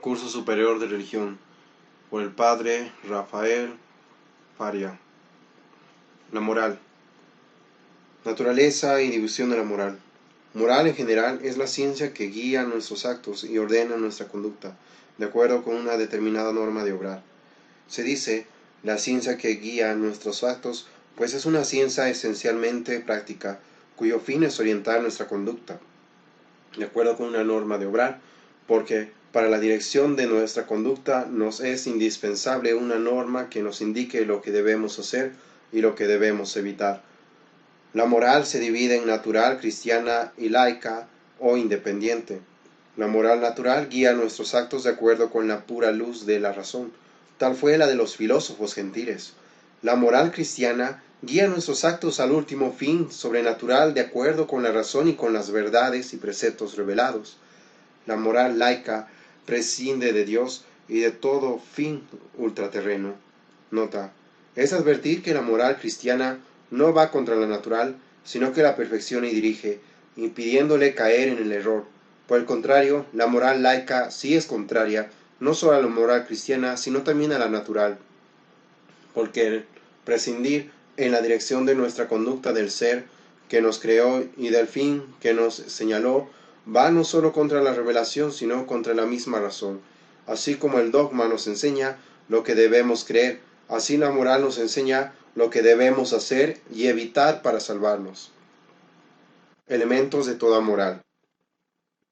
Curso Superior de Religión, por el Padre Rafael Faria. La moral. Naturaleza y división de la moral. Moral en general es la ciencia que guía nuestros actos y ordena nuestra conducta, de acuerdo con una determinada norma de obrar. Se dice, la ciencia que guía nuestros actos, pues es una ciencia esencialmente práctica, cuyo fin es orientar nuestra conducta, de acuerdo con una norma de obrar, porque para la dirección de nuestra conducta nos es indispensable una norma que nos indique lo que debemos hacer y lo que debemos evitar. La moral se divide en natural, cristiana y laica o independiente. La moral natural guía nuestros actos de acuerdo con la pura luz de la razón. Tal fue la de los filósofos gentiles. La moral cristiana guía nuestros actos al último fin sobrenatural de acuerdo con la razón y con las verdades y preceptos revelados. La moral laica prescinde de Dios y de todo fin ultraterreno. Nota: es advertir que la moral cristiana no va contra la natural, sino que la perfecciona y dirige, impidiéndole caer en el error. Por el contrario, la moral laica sí es contraria, no solo a la moral cristiana, sino también a la natural, porque el prescindir en la dirección de nuestra conducta del ser que nos creó y del fin que nos señaló, va no solo contra la revelación, sino contra la misma razón. Así como el dogma nos enseña lo que debemos creer, así la moral nos enseña lo que debemos hacer y evitar para salvarnos. Elementos de toda moral.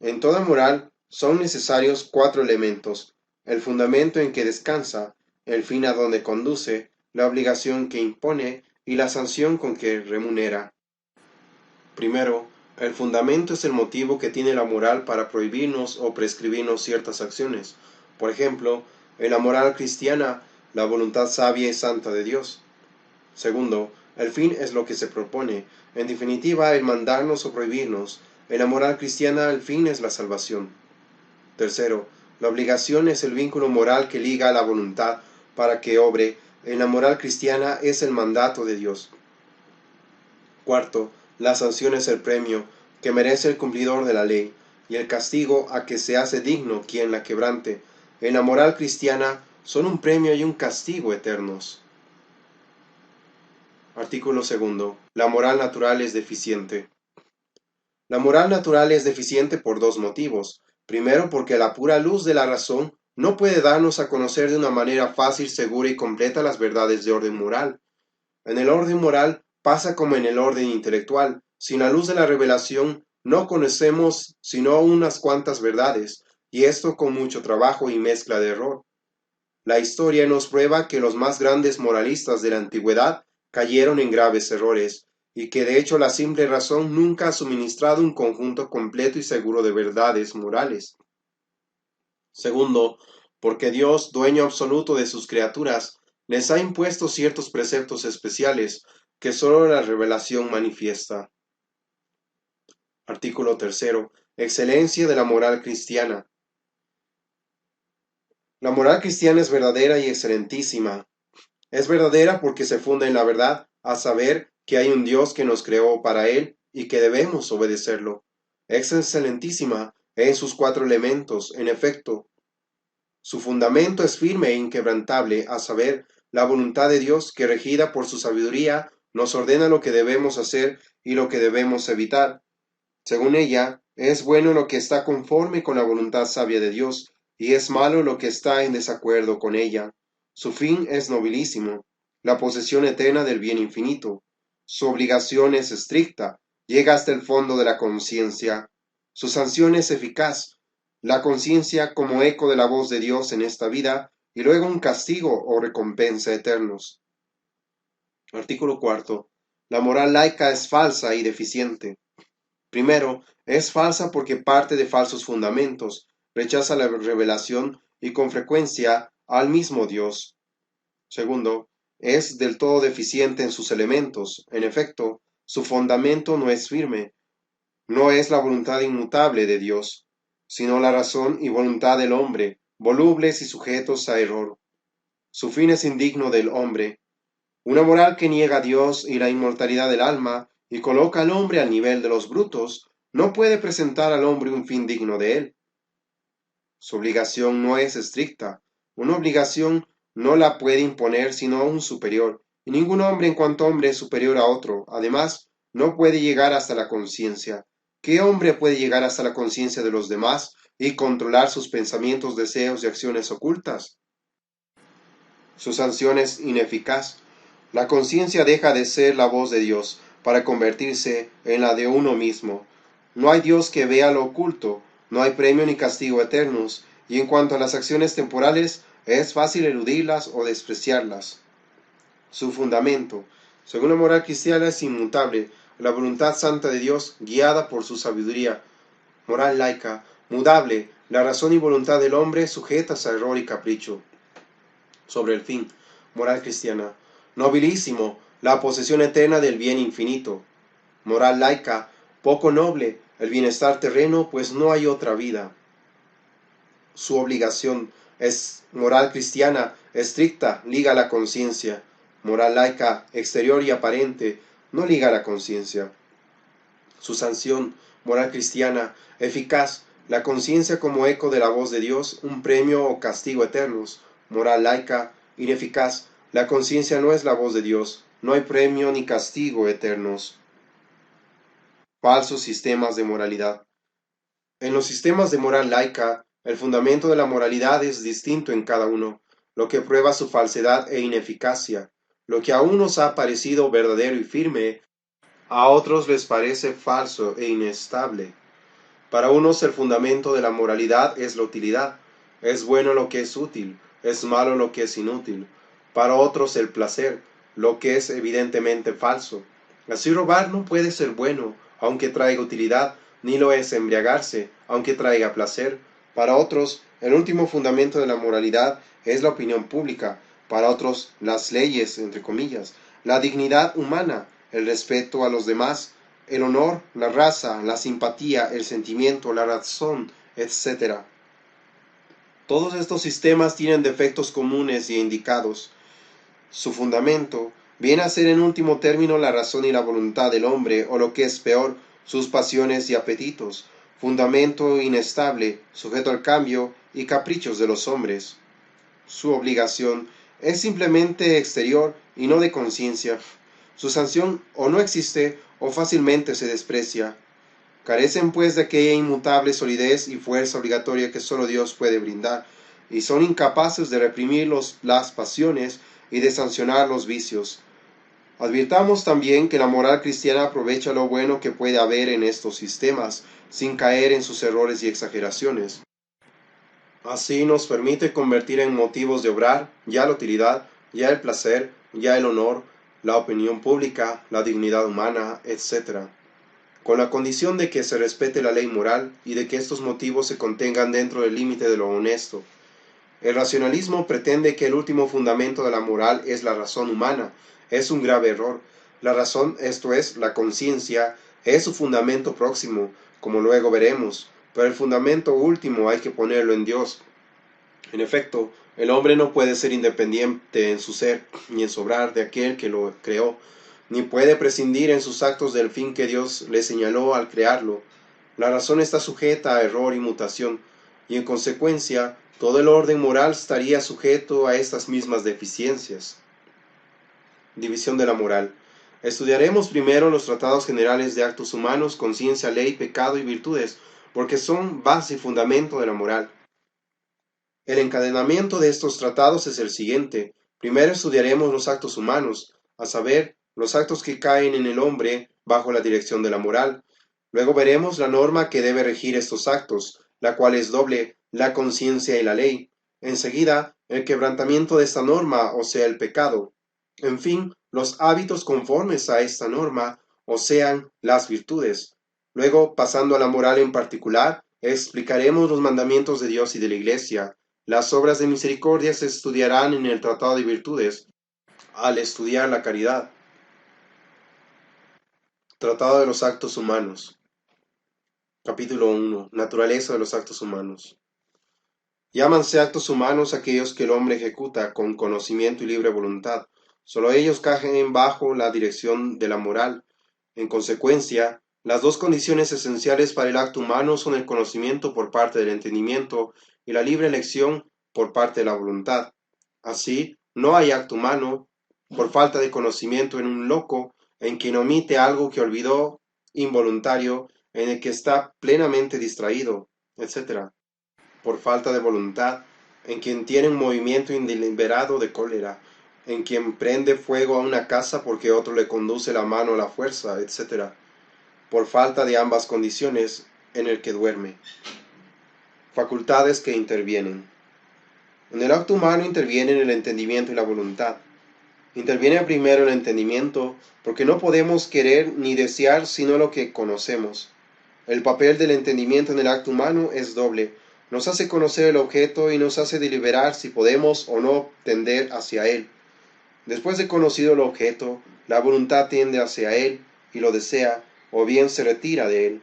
En toda moral son necesarios 4 elementos: el fundamento en que descansa, el fin a donde conduce, la obligación que impone y la sanción con que remunera. Primero, el fundamento es el motivo que tiene la moral para prohibirnos o prescribirnos ciertas acciones. Por ejemplo, en la moral cristiana, la voluntad sabia y santa de Dios. Segundo, el fin es lo que se propone, en definitiva, el mandarnos o prohibirnos. En la moral cristiana, el fin es la salvación. Tercero, la obligación es el vínculo moral que liga a la voluntad para que obre. En la moral cristiana es el mandato de Dios. Cuarto, la sanción es el premio que merece el cumplidor de la ley, y el castigo a que se hace digno quien la quebrante. En la moral cristiana son un premio y un castigo eternos. Artículo 2. La moral natural es deficiente. La moral natural es deficiente por 2 motivos. Primero, porque la pura luz de la razón no puede darnos a conocer de una manera fácil, segura y completa las verdades de orden moral. En el orden moral pasa como en el orden intelectual. Sin la luz de la revelación no conocemos sino unas cuantas verdades, y esto con mucho trabajo y mezcla de error. La historia nos prueba que los más grandes moralistas de la antigüedad cayeron en graves errores, y que de hecho la simple razón nunca ha suministrado un conjunto completo y seguro de verdades morales. Segundo, porque Dios, dueño absoluto de sus criaturas, les ha impuesto ciertos preceptos especiales que sólo la revelación manifiesta. Artículo 3. Excelencia de la moral cristiana. La moral cristiana es verdadera y excelentísima. Es verdadera porque se funda en la verdad, a saber que hay un Dios que nos creó para Él y que debemos obedecerlo. Es excelentísima en sus 4 elementos, en efecto. Su fundamento es firme e inquebrantable, a saber, la voluntad de Dios que, regida por su sabiduría, nos ordena lo que debemos hacer y lo que debemos evitar. Según ella, es bueno lo que está conforme con la voluntad sabia de Dios, y es malo lo que está en desacuerdo con ella. Su fin es nobilísimo, la posesión eterna del bien infinito. Su obligación es estricta, llega hasta el fondo de la conciencia. Su sanción es eficaz, la conciencia como eco de la voz de Dios en esta vida, y luego un castigo o recompensa eternos. Artículo 4. La moral laica es falsa y deficiente. Primero, es falsa porque parte de falsos fundamentos, rechaza la revelación y con frecuencia al mismo Dios. Segundo, es del todo deficiente en sus elementos. En efecto, su fundamento no es firme, no es la voluntad inmutable de Dios, sino la razón y voluntad del hombre, volubles y sujetos a error. Su fin es indigno del hombre. Una moral que niega a Dios y la inmortalidad del alma y coloca al hombre al nivel de los brutos, no puede presentar al hombre un fin digno de él. Su obligación no es estricta. Una obligación no la puede imponer sino un superior, y ningún hombre en cuanto hombre es superior a otro. Además, no puede llegar hasta la conciencia. ¿Qué hombre puede llegar hasta la conciencia de los demás y controlar sus pensamientos, deseos y acciones ocultas? Su sanción es ineficaz. La conciencia deja de ser la voz de Dios para convertirse en la de uno mismo. No hay Dios que vea lo oculto, no hay premio ni castigo eternos, y en cuanto a las acciones temporales, es fácil eludirlas o despreciarlas. Su fundamento, según la moral cristiana, es inmutable, la voluntad santa de Dios guiada por su sabiduría. Moral laica, mudable, la razón y voluntad del hombre sujetas a error y capricho. Sobre el fin, moral cristiana, nobilísimo, la posesión eterna del bien infinito. Moral laica, poco noble, el bienestar terreno, pues no hay otra vida. Su obligación es moral cristiana, estricta, liga la conciencia. Moral laica, exterior y aparente, no liga la conciencia. Su sanción, moral cristiana, eficaz, la conciencia como eco de la voz de Dios, un premio o castigo eternos. Moral laica, ineficaz, la conciencia no es la voz de Dios, no hay premio ni castigo eternos. Falsos sistemas de moralidad. En los sistemas de moral laica, el fundamento de la moralidad es distinto en cada uno, lo que prueba su falsedad e ineficacia. Lo que a unos ha parecido verdadero y firme, a otros les parece falso e inestable. Para unos el fundamento de la moralidad es la utilidad, es bueno lo que es útil, es malo lo que es inútil. Para otros el placer, lo que es evidentemente falso. Así robar no puede ser bueno, aunque traiga utilidad, ni lo es embriagarse, aunque traiga placer. Para otros, el último fundamento de la moralidad es la opinión pública, para otros las leyes, entre comillas, la dignidad humana, el respeto a los demás, el honor, la raza, la simpatía, el sentimiento, la razón, etc. Todos estos sistemas tienen defectos comunes y indicados. Su fundamento viene a ser en último término la razón y la voluntad del hombre, o lo que es peor, sus pasiones y apetitos, fundamento inestable, sujeto al cambio y caprichos de los hombres. Su obligación es simplemente exterior y no de conciencia. Su sanción o no existe o fácilmente se desprecia. Carecen pues de aquella inmutable solidez y fuerza obligatoria que sólo Dios puede brindar, y son incapaces de reprimir las pasiones y de sancionar los vicios. Advirtamos también que la moral cristiana aprovecha lo bueno que puede haber en estos sistemas, sin caer en sus errores y exageraciones. Así nos permite convertir en motivos de obrar ya la utilidad, ya el placer, ya el honor, la opinión pública, la dignidad humana, etc., con la condición de que se respete la ley moral y de que estos motivos se contengan dentro del límite de lo honesto. El racionalismo pretende que el último fundamento de la moral es la razón humana. Es un grave error. La razón, esto es, la conciencia, es su fundamento próximo, como luego veremos, pero el fundamento último hay que ponerlo en Dios. En efecto, el hombre no puede ser independiente en su ser, ni en su obrar de aquel que lo creó, ni puede prescindir en sus actos del fin que Dios le señaló al crearlo. La razón está sujeta a error y mutación, y en consecuencia, todo el orden moral estaría sujeto a estas mismas deficiencias. División de la moral. Estudiaremos primero los tratados generales de actos humanos, conciencia, ley, pecado y virtudes, porque son base y fundamento de la moral. El encadenamiento de estos tratados es el siguiente. Primero estudiaremos los actos humanos, a saber, los actos que caen en el hombre bajo la dirección de la moral. Luego veremos la norma que debe regir estos actos, la cual es doble, la conciencia y la ley. Enseguida, el quebrantamiento de esta norma, o sea, el pecado. En fin, los hábitos conformes a esta norma, o sean, las virtudes. Luego, pasando a la moral en particular, explicaremos los mandamientos de Dios y de la Iglesia. Las obras de misericordia se estudiarán en el Tratado de Virtudes, al estudiar la caridad. Tratado de los actos humanos. Capítulo 1. Naturaleza de los actos humanos. Llámanse actos humanos aquellos que el hombre ejecuta con conocimiento y libre voluntad. Solo ellos caen bajo la dirección de la moral. En consecuencia, las dos condiciones esenciales para el acto humano son el conocimiento por parte del entendimiento y la libre elección por parte de la voluntad. Así, no hay acto humano, por falta de conocimiento en un loco, en quien omite algo que olvidó, involuntario, en el que está plenamente distraído, etc. Por falta de voluntad, en quien tiene un movimiento indeliberado de cólera, en quien prende fuego a una casa porque otro le conduce la mano a la fuerza, etc. Por falta de ambas condiciones, en el que duerme. Facultades que intervienen. En el acto humano intervienen el entendimiento y la voluntad. Interviene primero el entendimiento, porque no podemos querer ni desear sino lo que conocemos. El papel del entendimiento en el acto humano es doble. Nos hace conocer el objeto y nos hace deliberar si podemos o no tender hacia él. Después de conocido el objeto, la voluntad tiende hacia él y lo desea, o bien se retira de él.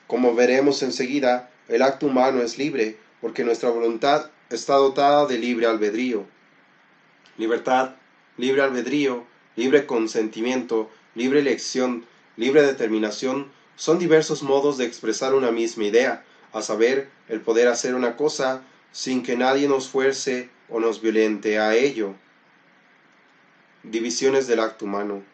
Como veremos enseguida, el acto humano es libre, porque nuestra voluntad está dotada de libre albedrío. Libertad, libre albedrío, libre consentimiento, libre elección, libre determinación, son diversos modos de expresar una misma idea, a saber, el poder hacer una cosa sin que nadie nos fuerce o nos violente a ello. Divisiones del acto humano.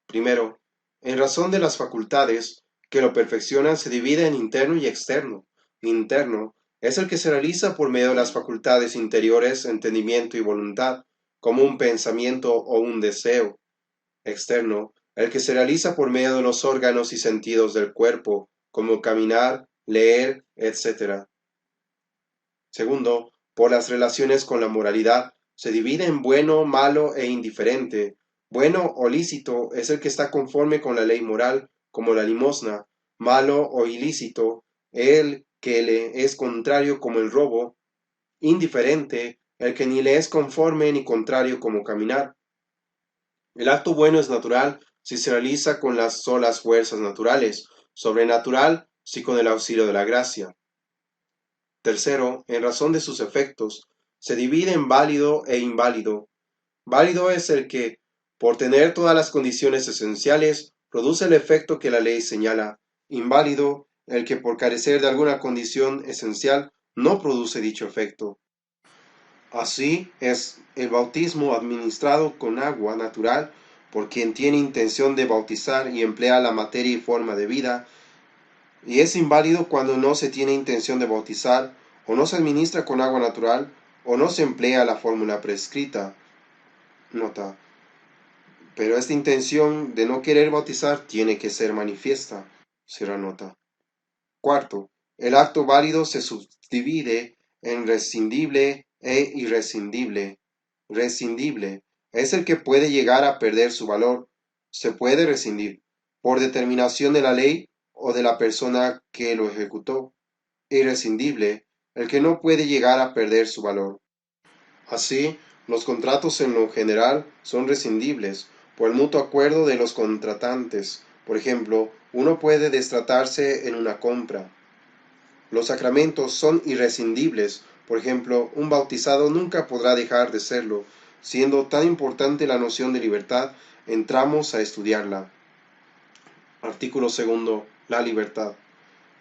Primero, en razón de las facultades que lo perfeccionan, se divide en interno y externo. Interno es el que se realiza por medio de las facultades interiores, entendimiento y voluntad, como un pensamiento o un deseo. Externo, el que se realiza por medio de los órganos y sentidos del cuerpo, como caminar, leer, etc. Segundo, por las relaciones con la moralidad, se divide en bueno, malo e indiferente. Bueno o lícito es el que está conforme con la ley moral, como la limosna. Malo o ilícito, el que le es contrario, como el robo. Indiferente, el que ni le es conforme ni contrario, como caminar. El acto bueno es natural si se realiza con las solas fuerzas naturales, sobrenatural si con el auxilio de la gracia. Tercero, en razón de sus efectos, se divide en válido e inválido. Válido es el que, por tener todas las condiciones esenciales, produce el efecto que la ley señala. Inválido, el que por carecer de alguna condición esencial no produce dicho efecto. Así es el bautismo administrado con agua natural por quien tiene intención de bautizar y emplea la materia y forma de vida, y es inválido cuando no se tiene intención de bautizar, o no se administra con agua natural, o no se emplea la fórmula prescrita. Nota. Pero esta intención de no querer bautizar tiene que ser manifiesta. Cierra nota. Cuarto, el acto válido se subdivide en rescindible e irrescindible. Rescindible es el que puede llegar a perder su valor. Se puede rescindir por determinación de la ley o de la persona que lo ejecutó. Irrescindible, el que no puede llegar a perder su valor. Así, los contratos en lo general son rescindibles por el mutuo acuerdo de los contratantes. Por ejemplo, uno puede destratarse en una compra. Los sacramentos son irrescindibles. Por ejemplo, un bautizado nunca podrá dejar de serlo. Siendo tan importante la noción de libertad, entramos a estudiarla. Artículo segundo. La libertad.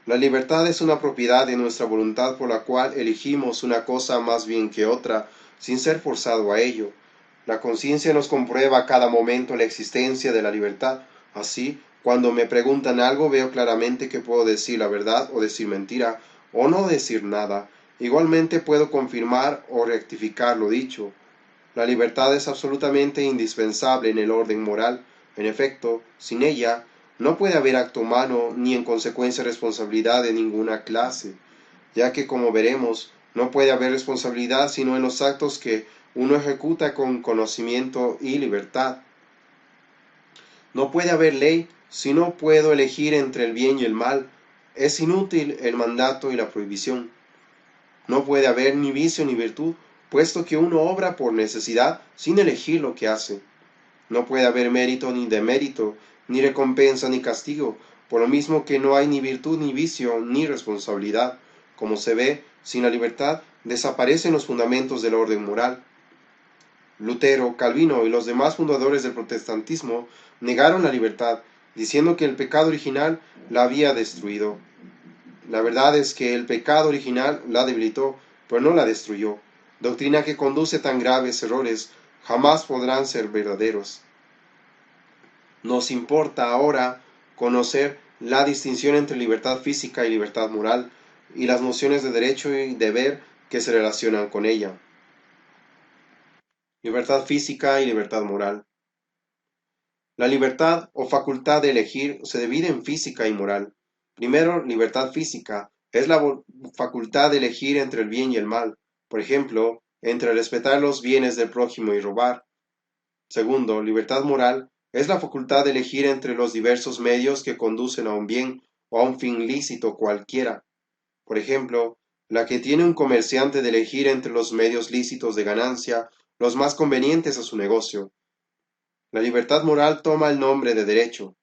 La libertad es una propiedad de nuestra voluntad por la cual elegimos una cosa más bien que otra, sin ser forzado a ello. La conciencia nos comprueba a cada momento la existencia de la libertad. Así, cuando me preguntan algo, veo claramente que puedo decir la verdad o decir mentira, o no decir nada. Igualmente puedo confirmar o rectificar lo dicho. La libertad es absolutamente indispensable en el orden moral. En efecto, sin ella, no puede haber acto humano ni en consecuencia responsabilidad de ninguna clase, ya que, como veremos, no puede haber responsabilidad sino en los actos que uno ejecuta con conocimiento y libertad. No puede haber ley si no puedo elegir entre el bien y el mal. Es inútil el mandato y la prohibición. No puede haber ni vicio ni virtud, puesto que uno obra por necesidad sin elegir lo que hace. No puede haber mérito ni demérito, ni recompensa ni castigo, por lo mismo que no hay ni virtud ni vicio ni responsabilidad. Como se ve, sin la libertad desaparecen los fundamentos del orden moral. Lutero, Calvino y los demás fundadores del protestantismo negaron la libertad, diciendo que el pecado original la había destruido. La verdad es que el pecado original la debilitó, pero no la destruyó. Doctrina que conduce tan graves errores jamás podrán ser verdaderos. Nos importa ahora conocer la distinción entre libertad física y libertad moral, y las nociones de derecho y deber que se relacionan con ella. Libertad física y libertad moral. La libertad o facultad de elegir se divide en física y moral. Primero, libertad física es la facultad de elegir entre el bien y el mal, por ejemplo, entre respetar los bienes del prójimo y robar. Segundo, libertad moral es la facultad de elegir entre los diversos medios que conducen a un bien o a un fin lícito cualquiera. Por ejemplo, la que tiene un comerciante de elegir entre los medios lícitos de ganancia los más convenientes a su negocio. La libertad moral toma el nombre de derecho.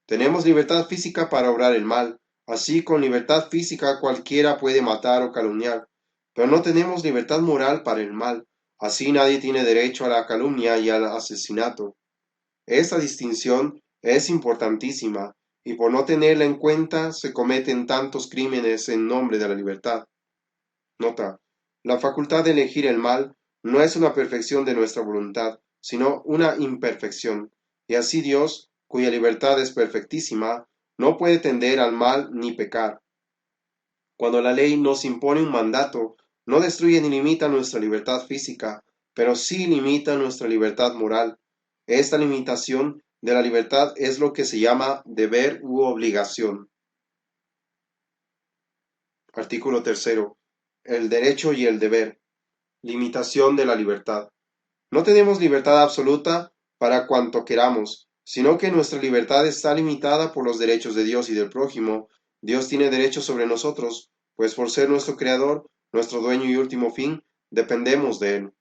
Tenemos libertad física para obrar el mal, así con libertad física cualquiera puede matar o calumniar, pero no tenemos libertad moral para el mal, así nadie tiene derecho a la calumnia y al asesinato. Esta distinción es importantísima, y por no tenerla en cuenta se cometen tantos crímenes en nombre de la libertad. Nota: la facultad de elegir el mal no es una perfección de nuestra voluntad, sino una imperfección, y así Dios, cuya libertad es perfectísima, no puede tender al mal ni pecar. Cuando la ley nos impone un mandato, no destruye ni limita nuestra libertad física, pero sí limita nuestra libertad moral. Esta limitación de la libertad es lo que se llama deber u obligación. Artículo tercero. El derecho y el deber. Limitación de la libertad. No tenemos libertad absoluta para cuanto queramos, sino que nuestra libertad está limitada por los derechos de Dios y del prójimo. Dios tiene derechos sobre nosotros, pues por ser nuestro creador, nuestro dueño y último fin, dependemos de él.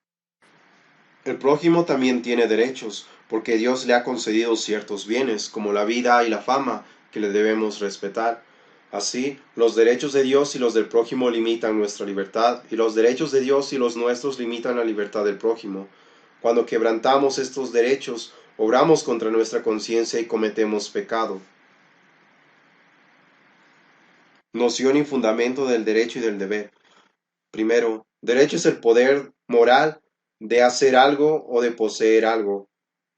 El prójimo también tiene derechos, porque Dios le ha concedido ciertos bienes, como la vida y la fama, que le debemos respetar. Así, los derechos de Dios y los del prójimo limitan nuestra libertad, y los derechos de Dios y los nuestros limitan la libertad del prójimo. Cuando quebrantamos estos derechos, obramos contra nuestra conciencia y cometemos pecado. Noción y fundamento del derecho y del deber. Primero, derecho es el poder moral de hacer algo o de poseer algo.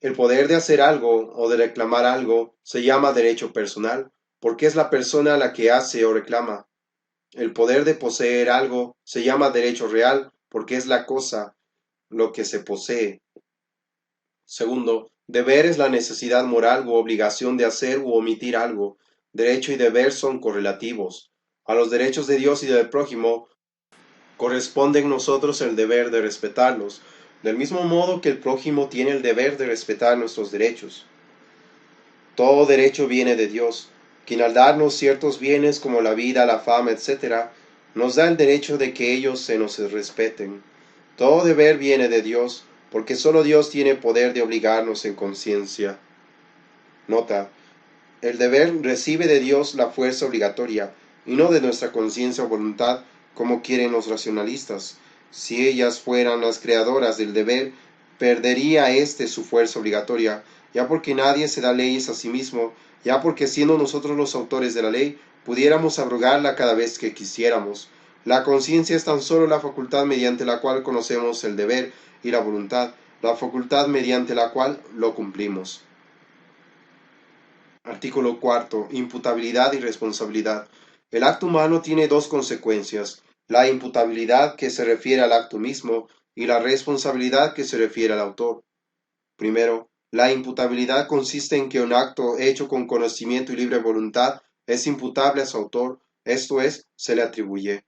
El poder de hacer algo o de reclamar algo se llama derecho personal, porque es la persona la que hace o reclama. El poder de poseer algo se llama derecho real, porque es la cosa, lo que se posee. Segundo, deber es la necesidad moral u obligación de hacer u omitir algo. Derecho y deber son correlativos. A los derechos de Dios y del prójimo corresponde en nosotros el deber de respetarlos, del mismo modo que el prójimo tiene el deber de respetar nuestros derechos. Todo derecho viene de Dios, quien al darnos ciertos bienes como la vida, la fama, etc., nos da el derecho de que ellos se nos respeten. Todo deber viene de Dios, porque solo Dios tiene poder de obligarnos en conciencia. Nota: el deber recibe de Dios la fuerza obligatoria, y no de nuestra conciencia o voluntad, como quieren los racionalistas. Si ellas fueran las creadoras del deber, perdería éste su fuerza obligatoria, ya porque nadie se da leyes a sí mismo, ya porque siendo nosotros los autores de la ley, pudiéramos abrogarla cada vez que quisiéramos. La conciencia es tan solo la facultad mediante la cual conocemos el deber, y la voluntad, la facultad mediante la cual lo cumplimos. Artículo cuarto. Imputabilidad y responsabilidad. El acto humano tiene dos consecuencias: la imputabilidad, que se refiere al acto mismo, y la responsabilidad, que se refiere al autor. Primero, la imputabilidad consiste en que un acto hecho con conocimiento y libre voluntad es imputable a su autor, esto es, se le atribuye.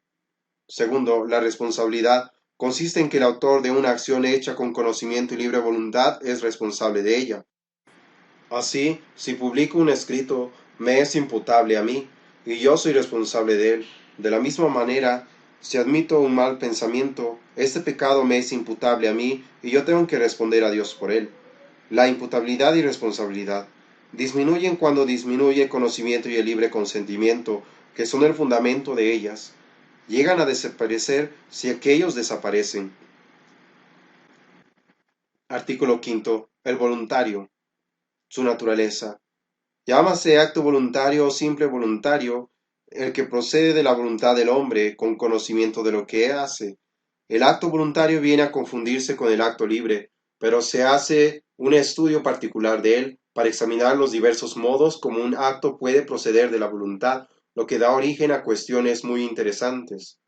Segundo, la responsabilidad consiste en que el autor de una acción hecha con conocimiento y libre voluntad es responsable de ella. Así, si publico un escrito, me es imputable a mí, y yo soy responsable de él. De la misma manera, si admito un mal pensamiento, este pecado me es imputable a mí, y yo tengo que responder a Dios por él. La imputabilidad y responsabilidad disminuyen cuando disminuye el conocimiento y el libre consentimiento, que son el fundamento de ellas. Llegan a desaparecer si aquellos desaparecen. Artículo quinto. El voluntario. Su naturaleza. Llámase acto voluntario o simple voluntario, el que procede de la voluntad del hombre con conocimiento de lo que hace. El acto voluntario viene a confundirse con el acto libre, pero se hace un estudio particular de él para examinar los diversos modos como un acto puede proceder de la voluntad, lo que da origen a cuestiones muy interesantes.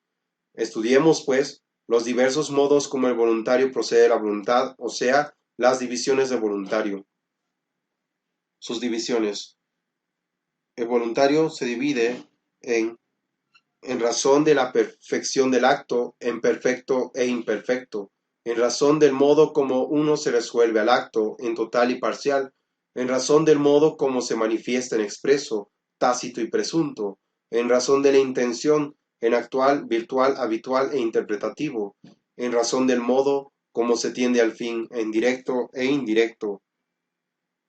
Estudiemos, pues, los diversos modos como el voluntario procede de la voluntad, o sea, las divisiones del voluntario. Sus divisiones. El voluntario se divide en razón de la perfección del acto, en perfecto e imperfecto, en razón del modo como uno se resuelve al acto, en total y parcial, en razón del modo como se manifiesta en expreso, tácito y presunto, en razón de la intención, en actual, virtual, habitual e interpretativo, en razón del modo como se tiende al fin, en directo e indirecto,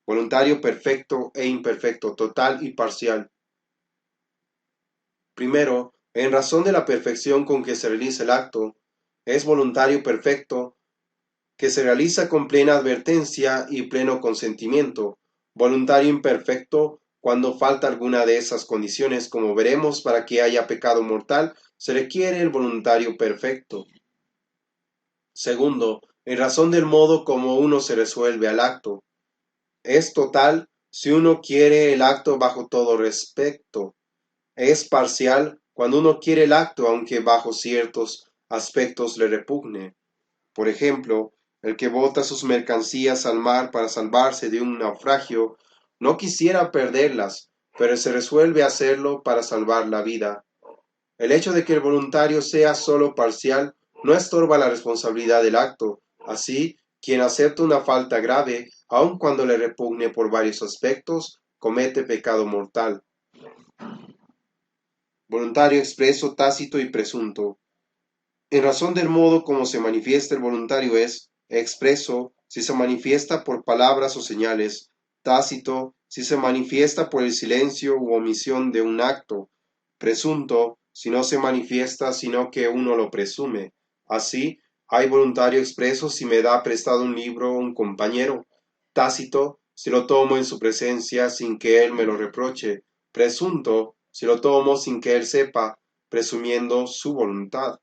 voluntario perfecto e imperfecto, total y parcial. Primero, en razón de la perfección con que se realiza el acto, es voluntario perfecto, que se realiza con plena advertencia y pleno consentimiento. Voluntario imperfecto, cuando falta alguna de esas condiciones, como veremos, para que haya pecado mortal, se requiere el voluntario perfecto. Segundo, en razón del modo como uno se resuelve al acto. Es total si uno quiere el acto bajo todo respecto. Es parcial cuando uno quiere el acto aunque bajo ciertos aspectos le repugne. Por ejemplo, el que bota sus mercancías al mar para salvarse de un naufragio no quisiera perderlas, pero se resuelve a hacerlo para salvar la vida. El hecho de que el voluntario sea solo parcial no estorba la responsabilidad del acto. Así, quien acepta una falta grave, aun cuando le repugne por varios aspectos, comete pecado mortal. Voluntario expreso, tácito y presunto. En razón del modo como se manifiesta el voluntario es expreso si se manifiesta por palabras o señales, tácito si se manifiesta por el silencio u omisión de un acto, presunto si no se manifiesta sino que uno lo presume. Así, hay voluntario expreso si me da prestado un libro un compañero, tácito si lo tomo en su presencia sin que él me lo reproche, presunto si lo tomo sin que él sepa, presumiendo su voluntad.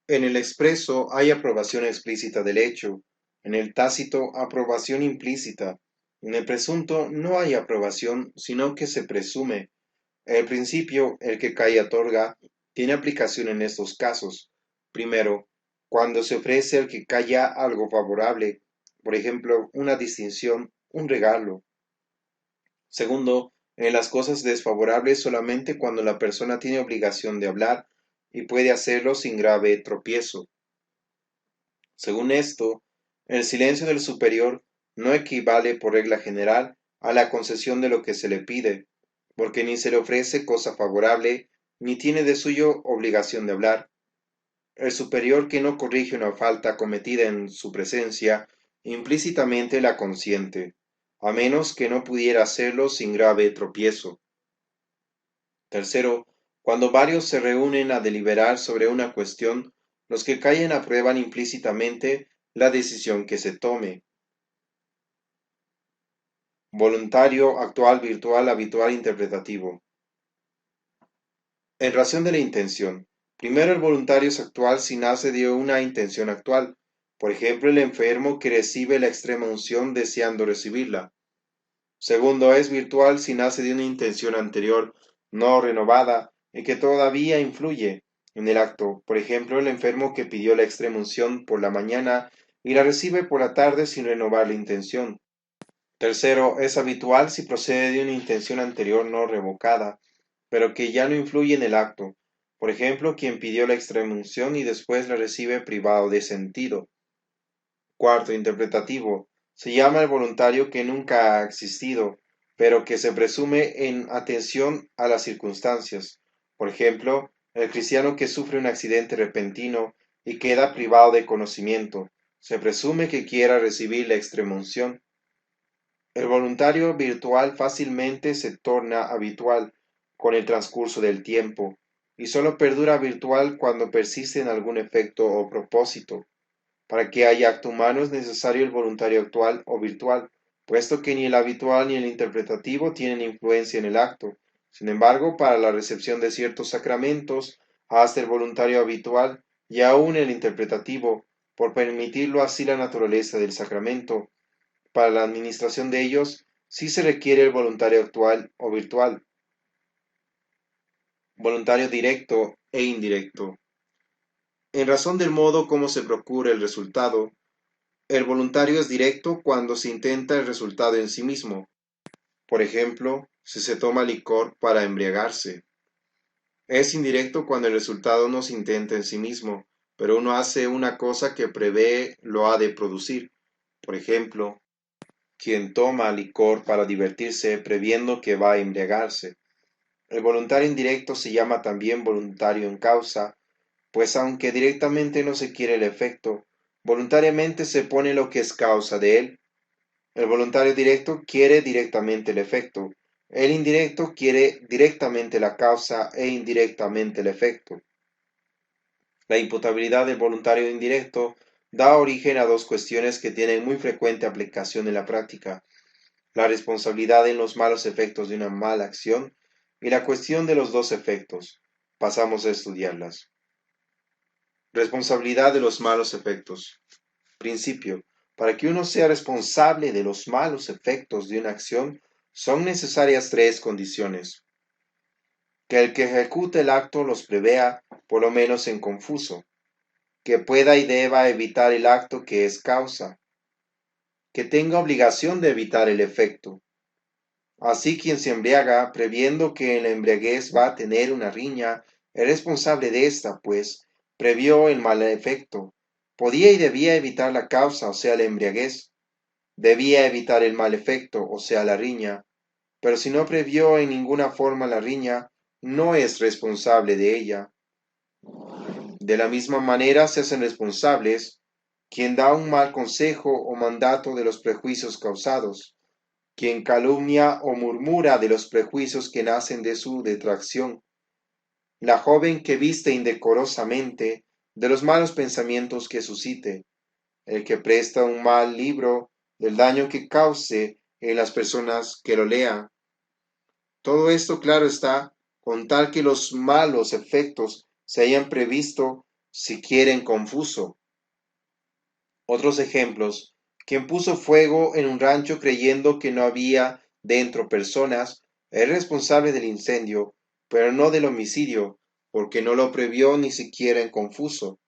En el expreso hay aprobación explícita del hecho, en el tácito aprobación implícita, en el presunto no hay aprobación, sino que se presume. El principio, el que Kaya otorga, tiene aplicación en estos casos. Primero, cuando se ofrece al que calla algo favorable, por ejemplo, una distinción, un regalo. Segundo, en las cosas desfavorables solamente cuando la persona tiene obligación de hablar y puede hacerlo sin grave tropiezo. Según esto, el silencio del superior no equivale por regla general a la concesión de lo que se le pide, porque ni se le ofrece cosa favorable, ni tiene de suyo obligación de hablar. El superior que no corrige una falta cometida en su presencia, implícitamente la consiente, a menos que no pudiera hacerlo sin grave tropiezo. Tercero, cuando varios se reúnen a deliberar sobre una cuestión, los que callan aprueban implícitamente la decisión que se tome. Voluntario, actual, virtual, habitual, interpretativo. En razón de la intención. Primero, el voluntario es actual si nace de una intención actual. Por ejemplo, el enfermo que recibe la extrema unción deseando recibirla. Segundo, es virtual si nace de una intención anterior, no renovada, y que todavía influye en el acto. Por ejemplo, el enfermo que pidió la extrema unción por la mañana y la recibe por la tarde sin renovar la intención. Tercero, es habitual si procede de una intención anterior no revocada, pero que ya no influye en el acto. Por ejemplo, quien pidió la extremaunción y después la recibe privado de sentido. Cuarto, interpretativo. Se llama el voluntario que nunca ha existido, pero que se presume en atención a las circunstancias. Por ejemplo, el cristiano que sufre un accidente repentino y queda privado de conocimiento. Se presume que quiera recibir la extremaunción. El voluntario virtual fácilmente se torna habitual con el transcurso del tiempo, y sólo perdura virtual cuando persiste en algún efecto o propósito. Para que haya acto humano es necesario el voluntario actual o virtual, puesto que ni el habitual ni el interpretativo tienen influencia en el acto. Sin embargo, para la recepción de ciertos sacramentos, hasta el voluntario habitual y aún el interpretativo, por permitirlo así la naturaleza del sacramento, para la administración de ellos, sí se requiere el voluntario actual o virtual, voluntario directo e indirecto. En razón del modo como se procura el resultado, el voluntario es directo cuando se intenta el resultado en sí mismo. Por ejemplo, si se toma licor para embriagarse. Es indirecto cuando el resultado no se intenta en sí mismo, pero uno hace una cosa que prevé lo ha de producir. Por ejemplo, quien toma licor para divertirse previendo que va a embriagarse. El voluntario indirecto se llama también voluntario en causa, pues aunque directamente no se quiere el efecto, voluntariamente se pone lo que es causa de él. El voluntario directo quiere directamente el efecto, el indirecto quiere directamente la causa e indirectamente el efecto. La imputabilidad del voluntario indirecto da origen a dos cuestiones que tienen muy frecuente aplicación en la práctica: la responsabilidad en los malos efectos de una mala acción y la cuestión de los dos efectos. Pasamos a estudiarlas. Responsabilidad de los malos efectos. Principio: para que uno sea responsable de los malos efectos de una acción, son necesarias tres condiciones: que el que ejecuta el acto los prevea, por lo menos en confuso; que pueda y deba evitar el acto que es causa; que tenga obligación de evitar el efecto. Así quien se embriaga, previendo que en la embriaguez va a tener una riña, es responsable de esta, pues previó el mal efecto. Podía y debía evitar la causa, o sea, la embriaguez. Debía evitar el mal efecto, o sea, la riña. Pero si no previó en ninguna forma la riña, no es responsable de ella. De la misma manera se hacen responsables quien da un mal consejo o mandato de los prejuicios causados, quien calumnia o murmura de los prejuicios que nacen de su detracción, la joven que viste indecorosamente, de los malos pensamientos que suscite, el que presta un mal libro, del daño que cause en las personas que lo lean. Todo esto, claro está, con tal que los malos efectos se hayan previsto si quieren confuso. Otros ejemplos: quien puso fuego en un rancho creyendo que no había dentro personas, es responsable del incendio, pero no del homicidio, porque no lo previó ni siquiera en confuso.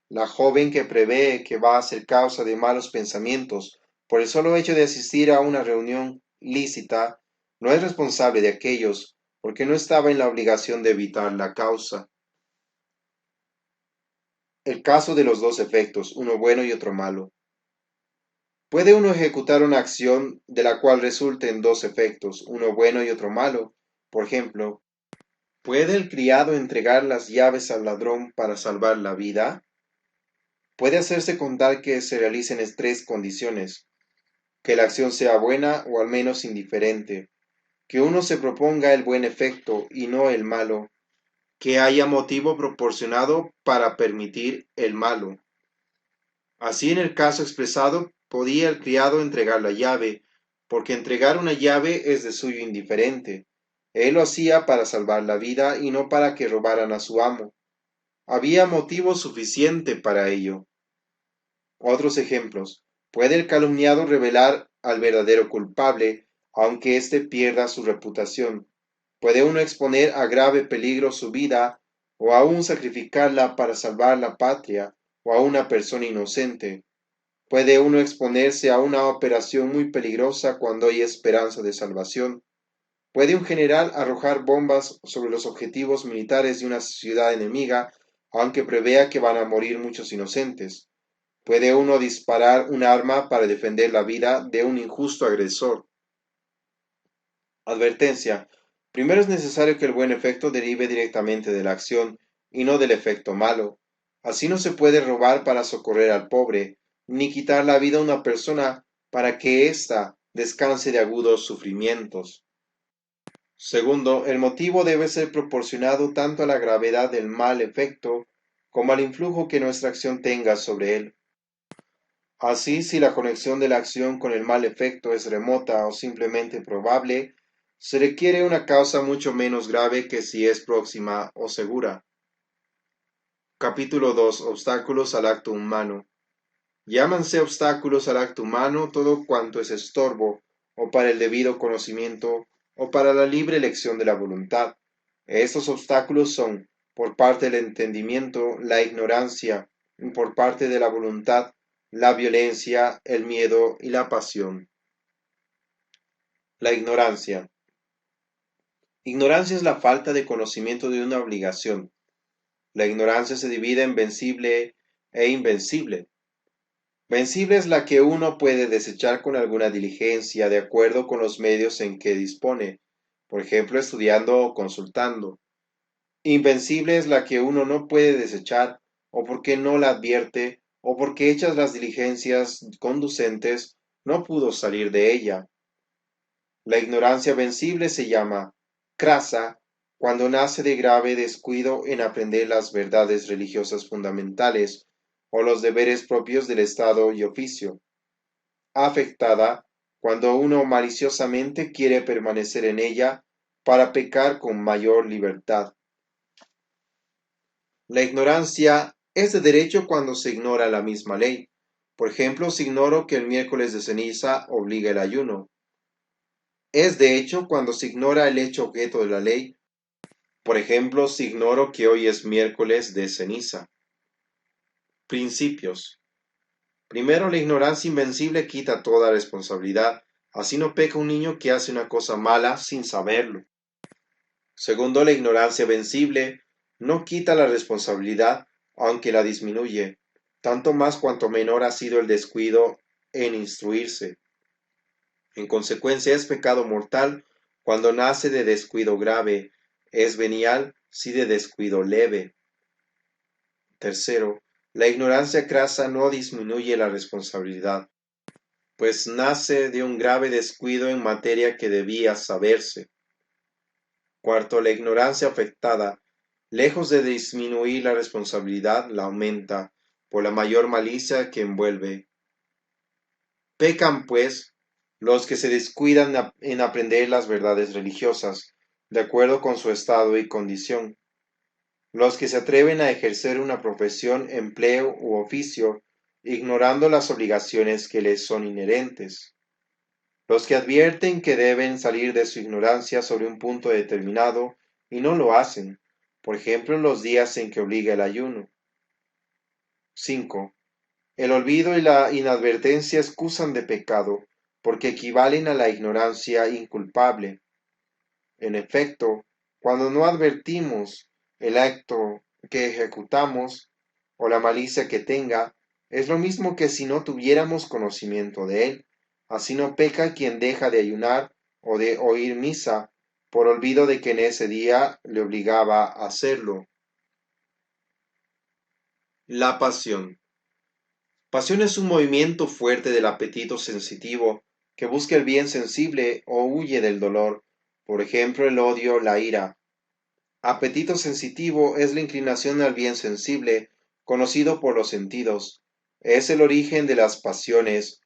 La joven que prevé que va a ser causa de malos pensamientos por el solo hecho de asistir a una reunión lícita, no es responsable de aquellos, porque no estaba en la obligación de evitar la causa. El caso de los dos efectos, uno bueno y otro malo. ¿Puede uno ejecutar una acción de la cual resulten dos efectos, uno bueno y otro malo? Por ejemplo, ¿puede el criado entregar las llaves al ladrón para salvar la vida? Puede hacerse con tal que se realicen tres condiciones: que la acción sea buena o al menos indiferente, que uno se proponga el buen efecto y no el malo, que haya motivo proporcionado para permitir el malo. Así, en el caso expresado, podía el criado entregar la llave, porque entregar una llave es de suyo indiferente. Él lo hacía para salvar la vida y no para que robaran a su amo. Había motivo suficiente para ello. Otros ejemplos: puede el calumniado revelar al verdadero culpable, aunque éste pierda su reputación. Puede uno exponer a grave peligro su vida, o aún sacrificarla para salvar la patria o a una persona inocente. Puede uno exponerse a una operación muy peligrosa cuando hay esperanza de salvación. Puede un general arrojar bombas sobre los objetivos militares de una ciudad enemiga, aunque prevea que van a morir muchos inocentes. Puede uno disparar un arma para defender la vida de un injusto agresor. Advertencia: primero es necesario que el buen efecto derive directamente de la acción y no del efecto malo. Así no se puede robar para socorrer al pobre, ni quitar la vida a una persona para que ésta descanse de agudos sufrimientos. Segundo, el motivo debe ser proporcionado tanto a la gravedad del mal efecto como al influjo que nuestra acción tenga sobre él. Así, si la conexión de la acción con el mal efecto es remota o simplemente probable, Se requiere una causa mucho menos grave que si es próxima o segura. Capítulo 2. Obstáculos al acto humano. Llámanse obstáculos al acto humano todo cuanto es estorbo, o para el debido conocimiento, o para la libre elección de la voluntad. Estos obstáculos son, por parte del entendimiento, la ignorancia, y por parte de la voluntad, la violencia, el miedo y la pasión. La ignorancia. Ignorancia es la falta de conocimiento de una obligación. La ignorancia se divide en vencible e invencible. Vencible es la que uno puede desechar con alguna diligencia de acuerdo con los medios en que dispone, por ejemplo, estudiando o consultando. Invencible es la que uno no puede desechar, o porque no la advierte, o porque hechas las diligencias conducentes, no pudo salir de ella. La ignorancia vencible se llama crasa cuando nace de grave descuido en aprender las verdades religiosas fundamentales o los deberes propios del estado y oficio. Afectada cuando uno maliciosamente quiere permanecer en ella para pecar con mayor libertad. La ignorancia es de derecho cuando se ignora la misma ley. Por ejemplo, si ignoro que el miércoles de ceniza obliga el ayuno. Es de hecho cuando se ignora el hecho objeto de la ley. Por ejemplo, si ignoro que hoy es miércoles de ceniza. Principios. Primero, la ignorancia invencible quita toda responsabilidad. Así no peca un niño que hace una cosa mala sin saberlo. Segundo, la ignorancia vencible no quita la responsabilidad, aunque la disminuye, tanto más cuanto menor ha sido el descuido en instruirse. En consecuencia, es pecado mortal cuando nace de descuido grave, es venial si de descuido leve. Tercero, la ignorancia crasa no disminuye la responsabilidad, pues nace de un grave descuido en materia que debía saberse. Cuarto, la ignorancia afectada, lejos de disminuir la responsabilidad, la aumenta por la mayor malicia que envuelve. Pecan, pues, los que se descuidan en aprender las verdades religiosas, de acuerdo con su estado y condición. Los que se atreven a ejercer una profesión, empleo u oficio, ignorando las obligaciones que les son inherentes. Los que advierten que deben salir de su ignorancia sobre un punto determinado y no lo hacen, por ejemplo en los días en que obliga el ayuno. 5. El olvido y la inadvertencia excusan de pecado, porque equivalen a la ignorancia inculpable. En efecto, cuando no advertimos el acto que ejecutamos o la malicia que tenga, es lo mismo que si no tuviéramos conocimiento de él. Así no peca quien deja de ayunar o de oír misa por olvido de que en ese día le obligaba a hacerlo. La pasión. Pasión es un movimiento fuerte del apetito sensitivo que busca el bien sensible o huye del dolor, por ejemplo el odio, la ira. Apetito sensitivo es la inclinación al bien sensible, conocido por los sentidos. Es el origen de las pasiones.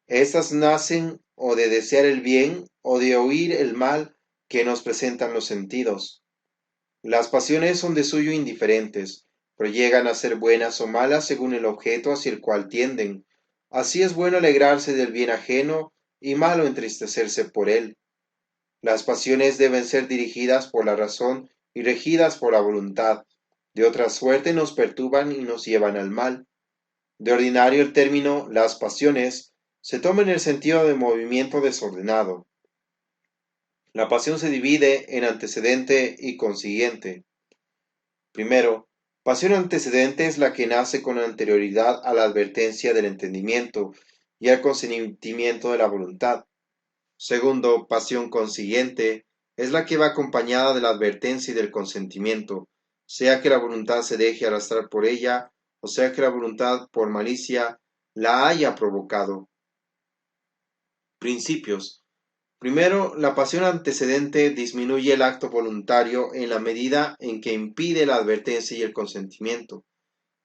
Estas nacen o de desear el bien o de oír el mal que nos presentan los sentidos. Las pasiones son de suyo indiferentes, pero llegan a ser buenas o malas según el objeto hacia el cual tienden. Así es bueno alegrarse del bien ajeno y malo entristecerse por él. Las pasiones deben ser dirigidas por la razón y regidas por la voluntad. De otra suerte nos perturban y nos llevan al mal. De ordinario el término las pasiones se toma en el sentido de movimiento desordenado. La pasión se divide en antecedente y consiguiente. Primero, pasión antecedente es la que nace con anterioridad a la advertencia del entendimiento y al consentimiento de la voluntad. Segundo, pasión consiguiente es la que va acompañada de la advertencia y del consentimiento, sea que la voluntad se deje arrastrar por ella, o sea que la voluntad por malicia la haya provocado. Principios. Primero, la pasión antecedente disminuye el acto voluntario en la medida en que impide la advertencia y el consentimiento.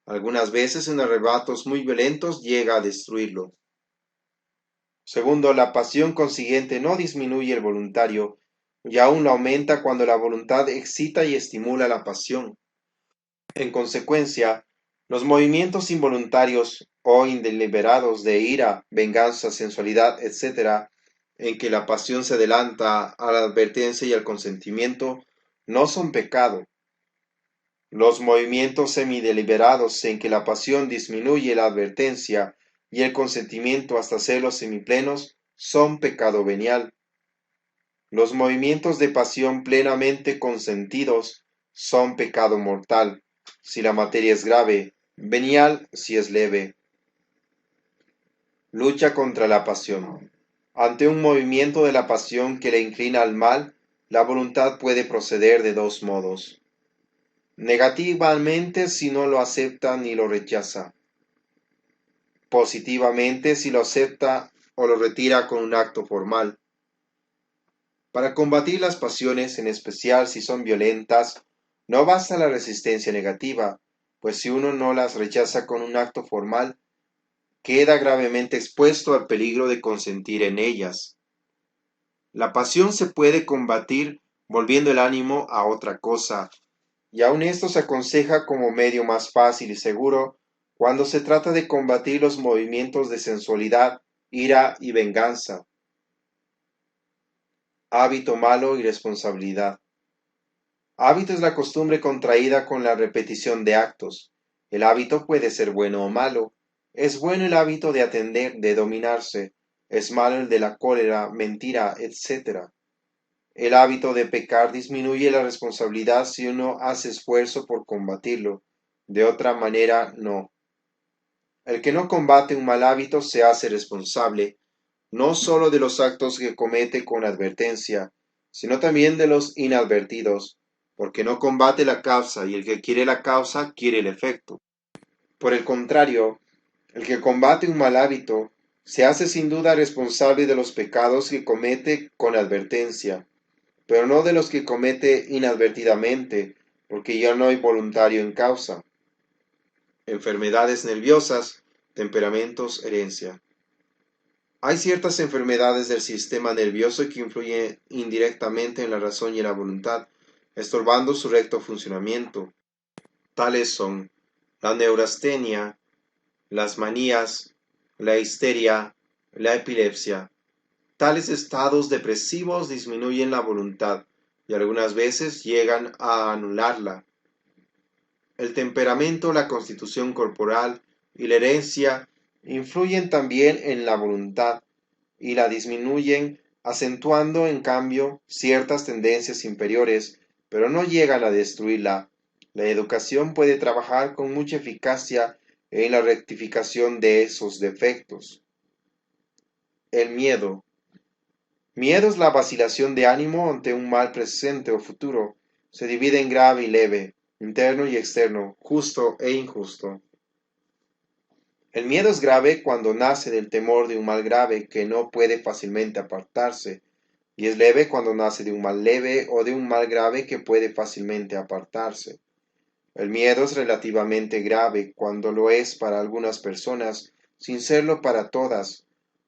Algunas veces en arrebatos muy violentos llega a destruirlo. Segundo, la pasión consiguiente no disminuye el voluntario, y aún lo aumenta cuando la voluntad excita y estimula la pasión. En consecuencia, los movimientos involuntarios o indeliberados de ira, venganza, sensualidad, etc., en que la pasión se adelanta a la advertencia y al consentimiento, no son pecado. Los movimientos semideliberados en que la pasión disminuye la advertencia y el consentimiento hasta hacerlos semiplenos son pecado venial. Los movimientos de pasión plenamente consentidos son pecado mortal, si la materia es grave, venial si es leve. Lucha contra la pasión. Ante un movimiento de la pasión que le inclina al mal, la voluntad puede proceder de dos modos. Negativamente si no lo acepta ni lo rechaza. Positivamente si lo acepta o lo retira con un acto formal. Para combatir las pasiones, en especial si son violentas, no basta la resistencia negativa, pues si uno no las rechaza con un acto formal, queda gravemente expuesto al peligro de consentir en ellas. La pasión se puede combatir volviendo el ánimo a otra cosa, y aun esto se aconseja como medio más fácil y seguro cuando se trata de combatir los movimientos de sensualidad, ira y venganza. Hábito malo y responsabilidad. Hábito es la costumbre contraída con la repetición de actos. El hábito puede ser bueno o malo. Es bueno el hábito de atender, de dominarse. Es malo el de la cólera, mentira, etc. El hábito de pecar disminuye la responsabilidad si uno hace esfuerzo por combatirlo. De otra manera, no. El que no combate un mal hábito se hace responsable, no sólo de los actos que comete con advertencia, sino también de los inadvertidos, porque no combate la causa y el que quiere la causa quiere el efecto. Por el contrario, el que combate un mal hábito se hace sin duda responsable de los pecados que comete con advertencia, pero no de los que comete inadvertidamente, porque ya no hay voluntario en causa. Enfermedades nerviosas, temperamentos, herencia. Hay ciertas enfermedades del sistema nervioso que influyen indirectamente en la razón y en la voluntad, estorbando su recto funcionamiento. Tales son la neurastenia, las manías, la histeria, la epilepsia. Tales estados depresivos disminuyen la voluntad y algunas veces llegan a anularla. El temperamento, la constitución corporal y la herencia influyen también en la voluntad y la disminuyen, acentuando en cambio ciertas tendencias inferiores, pero no llegan a destruirla. La educación puede trabajar con mucha eficacia en la rectificación de esos defectos. El miedo. Miedo es la vacilación de ánimo ante un mal presente o futuro. Se divide en grave y leve, interno y externo, justo e injusto. El miedo es grave cuando nace del temor de un mal grave que no puede fácilmente apartarse, y es leve cuando nace de un mal leve o de un mal grave que puede fácilmente apartarse. El miedo es relativamente grave cuando lo es para algunas personas, sin serlo para todas.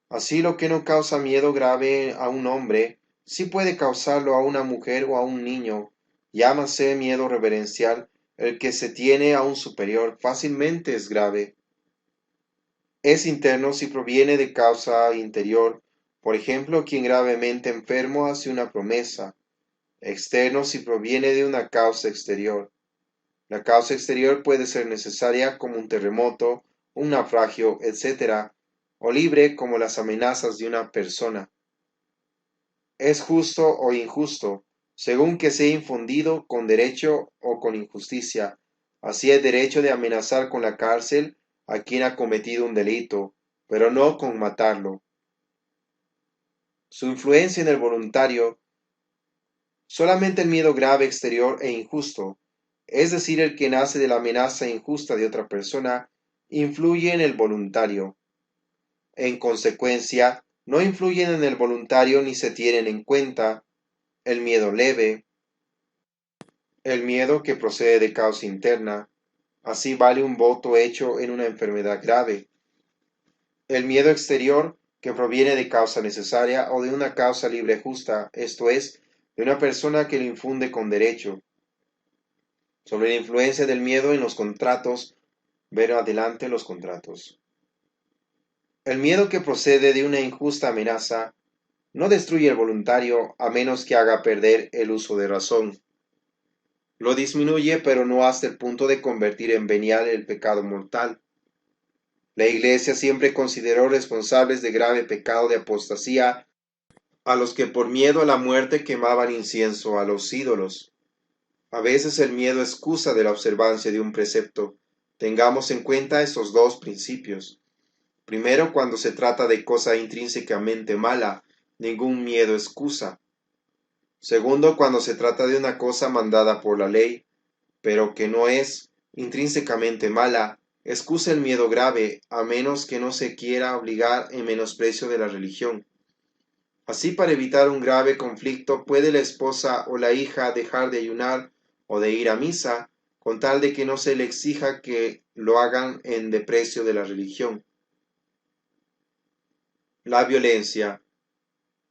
Así lo que no causa miedo grave a un hombre, sí puede causarlo a una mujer o a un niño. Llámase miedo reverencial, el que se tiene a un superior fácilmente es grave. Es interno si proviene de causa interior, por ejemplo, quien gravemente enfermo hace una promesa. Externo si proviene de una causa exterior. La causa exterior puede ser necesaria como un terremoto, un naufragio, etc., o libre como las amenazas de una persona. Es justo o injusto, según que sea infundido con derecho o con injusticia. Así el derecho de amenazar con la cárcel a quien ha cometido un delito, pero no con matarlo. Su influencia en el voluntario, solamente el miedo grave exterior e injusto, es decir, el que nace de la amenaza injusta de otra persona, influye en el voluntario. En consecuencia, no influyen en el voluntario ni se tienen en cuenta el miedo leve, el miedo que procede de causa interna, así vale un voto hecho en una enfermedad grave. El miedo exterior, que proviene de causa necesaria o de una causa libre justa, esto es, de una persona que lo infunde con derecho. Sobre la influencia del miedo en los contratos, ver adelante los contratos. El miedo que procede de una injusta amenaza no destruye el voluntario a menos que haga perder el uso de razón. Lo disminuye, pero no hasta el punto de convertir en venial el pecado mortal. La Iglesia siempre consideró responsables de grave pecado de apostasía a los que por miedo a la muerte quemaban incienso a los ídolos. A veces el miedo excusa de la observancia de un precepto. Tengamos en cuenta estos dos principios. Primero, cuando se trata de cosa intrínsecamente mala, ningún miedo excusa. Segundo, cuando se trata de una cosa mandada por la ley, pero que no es intrínsecamente mala, excusa el miedo grave, a menos que no se quiera obligar en menosprecio de la religión. Así, para evitar un grave conflicto, puede la esposa o la hija dejar de ayunar o de ir a misa, con tal de que no se le exija que lo hagan en desprecio de la religión. La violencia.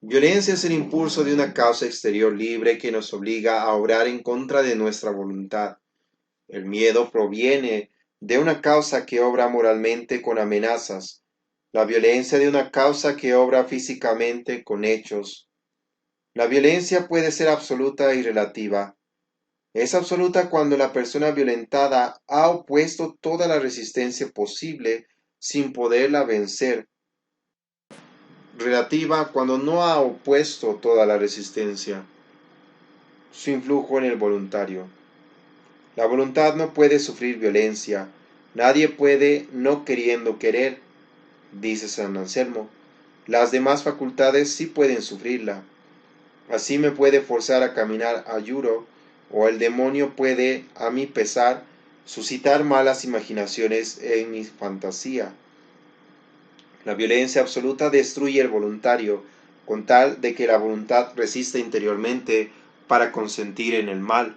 Violencia es el impulso de una causa exterior libre que nos obliga a obrar en contra de nuestra voluntad. El miedo proviene de una causa que obra moralmente con amenazas, la violencia de una causa que obra físicamente con hechos. La violencia puede ser absoluta y relativa. Es absoluta cuando la persona violentada ha opuesto toda la resistencia posible sin poderla vencer. Relativa cuando no ha opuesto toda la resistencia. Su influjo en el voluntario. La voluntad no puede sufrir violencia. Nadie puede no queriendo querer, dice San Anselmo. Las demás facultades sí pueden sufrirla. Así me puede forzar a caminar a yuro, o el demonio puede, a mi pesar, suscitar malas imaginaciones en mi fantasía. La violencia absoluta destruye el voluntario, con tal de que la voluntad resista interiormente para consentir en el mal.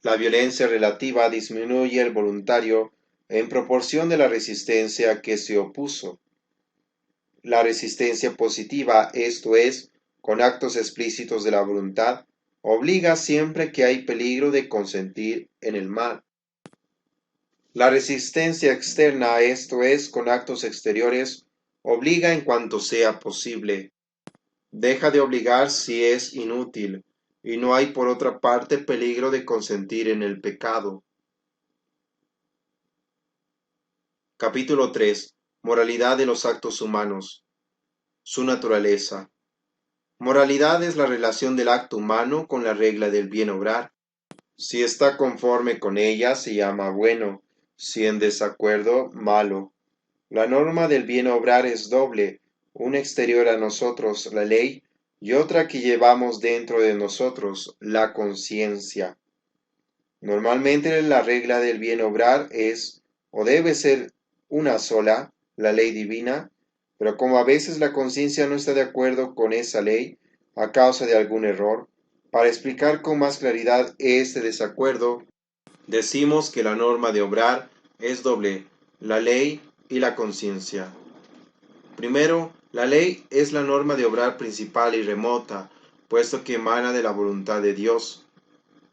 La violencia relativa disminuye el voluntario en proporción de la resistencia que se opuso. La resistencia positiva, esto es, con actos explícitos de la voluntad, obliga siempre que hay peligro de consentir en el mal. La resistencia externa, esto es, con actos exteriores, obliga en cuanto sea posible. Deja de obligar si es inútil, y no hay por otra parte peligro de consentir en el pecado. Capítulo 3. Moralidad de los actos humanos. Su naturaleza. Moralidad es la relación del acto humano con la regla del bien obrar. Si está conforme con ella, se llama bueno; si en desacuerdo, malo. La norma del bien obrar es doble, una exterior a nosotros, la ley, y otra que llevamos dentro de nosotros, la conciencia. Normalmente la regla del bien obrar es, o debe ser, una sola, la ley divina, pero como a veces la conciencia no está de acuerdo con esa ley, a causa de algún error, para explicar con más claridad este desacuerdo, decimos que la norma de obrar es doble, la ley y la conciencia. Primero, la ley es la norma de obrar principal y remota, puesto que emana de la voluntad de Dios.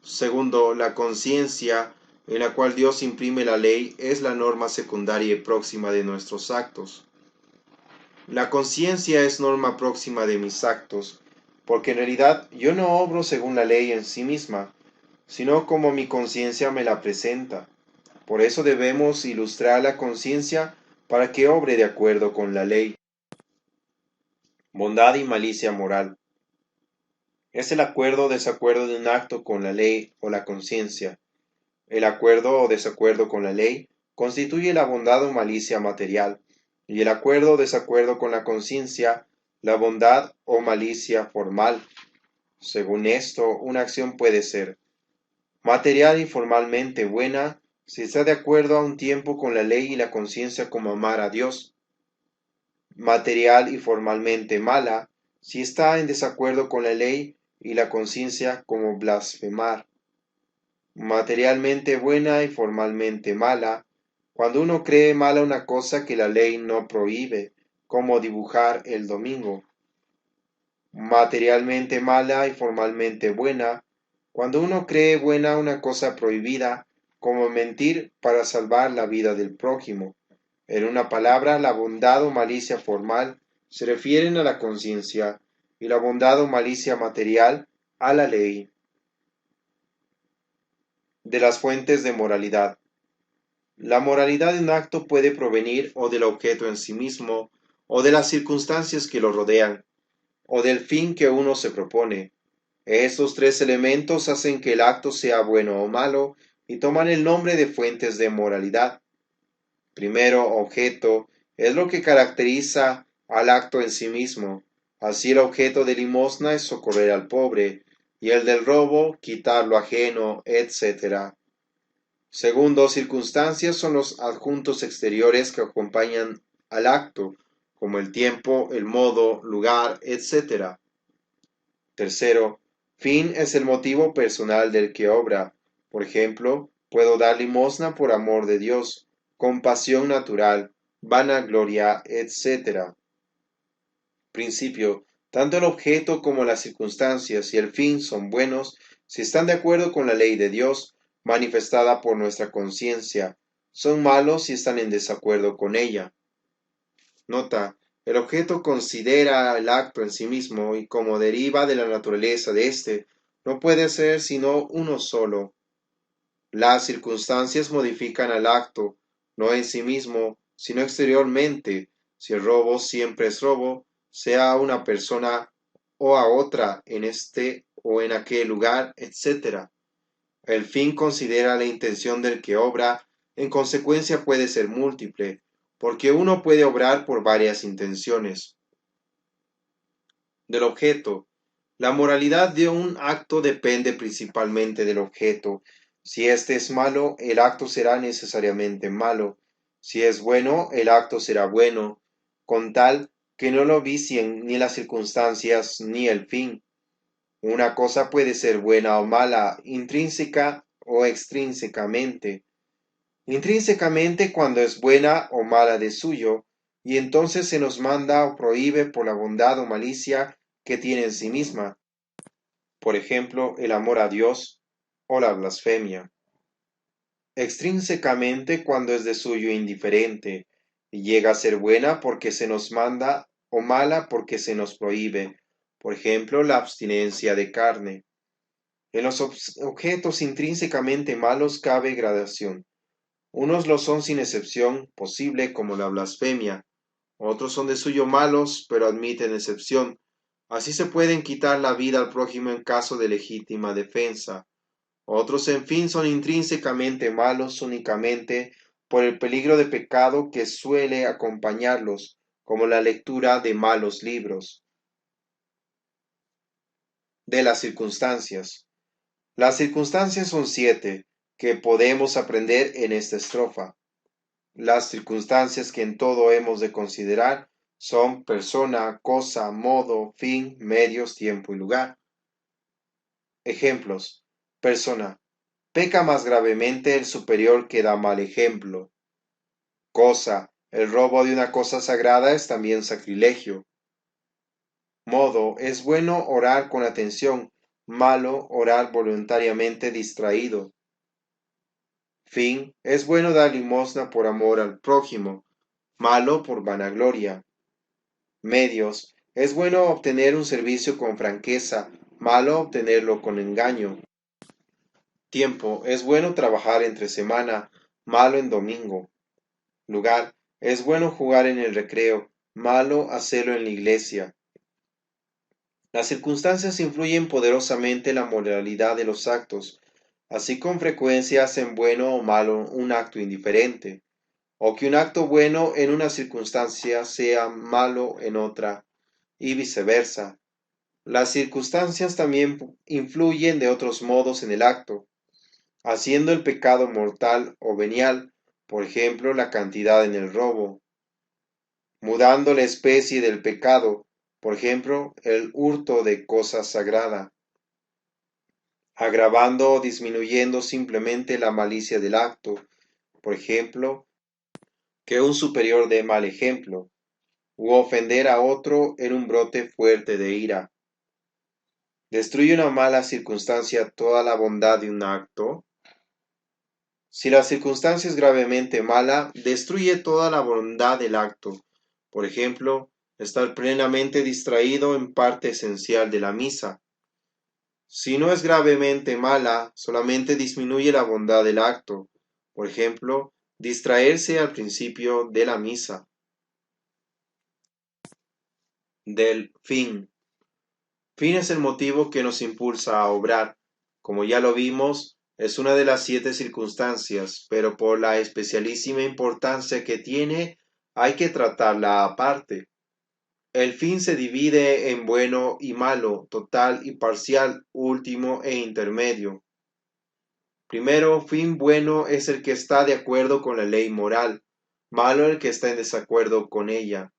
Segundo, la conciencia, en la cual Dios imprime la ley, es la norma secundaria y próxima de nuestros actos. La conciencia es norma próxima de mis actos, porque en realidad yo no obro según la ley en sí misma, sino como mi conciencia me la presenta. Por eso debemos ilustrar la conciencia para que obre de acuerdo con la ley. Bondad y malicia moral. Es el acuerdo o desacuerdo de un acto con la ley o la conciencia. El acuerdo o desacuerdo con la ley constituye la bondad o malicia material, y el acuerdo o desacuerdo con la conciencia, la bondad o malicia formal. Según esto, una acción puede ser material y formalmente buena si está de acuerdo a un tiempo con la ley y la conciencia, como amar a Dios; material y formalmente mala si está en desacuerdo con la ley y la conciencia, como blasfemar; materialmente buena y formalmente mala cuando uno cree mala una cosa que la ley no prohíbe, como dibujar el domingo. materialmente mala y formalmente buena, cuando uno cree buena una cosa prohibida, como mentir para salvar la vida del prójimo. En una palabra, la bondad o malicia formal se refieren a la conciencia y la bondad o malicia material a la ley. De las fuentes de moralidad. La moralidad de un acto puede provenir o del objeto en sí mismo, o de las circunstancias que lo rodean, o del fin que uno se propone. Estos tres elementos hacen que el acto sea bueno o malo y toman el nombre de fuentes de moralidad. Primero, objeto, es lo que caracteriza al acto en sí mismo. Así el objeto de limosna es socorrer al pobre, y el del robo, quitar lo ajeno, etc. Segundo, circunstancias son los adjuntos exteriores que acompañan al acto, como el tiempo, el modo, lugar, etc. Tercero, fin es el motivo personal del que obra. Por ejemplo, puedo dar limosna por amor de Dios, compasión natural, vanagloria, etc. Principio, tanto el objeto como las circunstancias y el fin son buenos si están de acuerdo con la ley de Dios, manifestada por nuestra conciencia. Son malos si están en desacuerdo con ella. Nota: el objeto considera el acto en sí mismo y como deriva de la naturaleza de éste, no puede ser sino uno solo. Las circunstancias modifican al acto, no en sí mismo, sino exteriormente. Si el robo siempre es robo, sea a una persona o a otra, en este o en aquel lugar, etc. El fin considera la intención del que obra, en consecuencia puede ser múltiple, porque uno puede obrar por varias intenciones. Del objeto. La moralidad de un acto depende principalmente del objeto. Si éste es malo, el acto será necesariamente malo. Si es bueno, el acto será bueno, con tal que no lo vicien ni las circunstancias ni el fin. Una cosa puede ser buena o mala, intrínseca o extrínsecamente. Intrínsecamente cuando es buena o mala de suyo, y entonces se nos manda o prohíbe por la bondad o malicia que tiene en sí misma, por ejemplo, el amor a Dios o la blasfemia. Extrínsecamente cuando es de suyo indiferente, y llega a ser buena porque se nos manda o mala porque se nos prohíbe, por ejemplo, la abstinencia de carne. En los objetos intrínsecamente malos cabe gradación. Unos lo son sin excepción posible como la blasfemia, otros son de suyo malos, pero admiten excepción. Así se pueden quitar la vida al prójimo en caso de legítima defensa. Otros, en fin, son intrínsecamente malos únicamente por el peligro de pecado que suele acompañarlos, como la lectura de malos libros. De las circunstancias. Las circunstancias son 7, que podemos aprender en esta estrofa. Las circunstancias que en todo hemos de considerar son persona, cosa, modo, fin, medios, tiempo y lugar. Ejemplos. Persona. Peca más gravemente el superior que da mal ejemplo. Cosa. El robo de una cosa sagrada es también sacrilegio. Modo. Es bueno orar con atención, malo orar voluntariamente distraído. Fin. Es bueno dar limosna por amor al prójimo, malo por vanagloria. Medios. Es bueno obtener un servicio con franqueza, malo obtenerlo con engaño. Tiempo. Es bueno trabajar entre semana, malo en domingo. Lugar. Es bueno jugar en el recreo, malo hacerlo en la iglesia. Las circunstancias influyen poderosamente en la moralidad de los actos, así con frecuencia hacen bueno o malo un acto indiferente, o que un acto bueno en una circunstancia sea malo en otra, y viceversa. Las circunstancias también influyen de otros modos en el acto, haciendo el pecado mortal o venial, por ejemplo, la cantidad en el robo, mudando la especie del pecado, por ejemplo, el hurto de cosa sagrada, agravando o disminuyendo simplemente la malicia del acto, por ejemplo, que un superior dé mal ejemplo, u ofender a otro en un brote fuerte de ira. ¿Destruye una mala circunstancia toda la bondad de un acto? Si la circunstancia es gravemente mala, destruye toda la bondad del acto. Por ejemplo, estar plenamente distraído en parte esencial de la misa. Si no es gravemente mala, solamente disminuye la bondad del acto. Por ejemplo, distraerse al principio de la misa. Del fin. Fin es el motivo que nos impulsa a obrar. Como ya lo vimos, es una de las 7 circunstancias, pero por la especialísima importancia que tiene, hay que tratarla aparte. El fin se divide en bueno y malo, total y parcial, último e intermedio. Primero, fin bueno es el que está de acuerdo con la ley moral, malo el que está en desacuerdo con ella.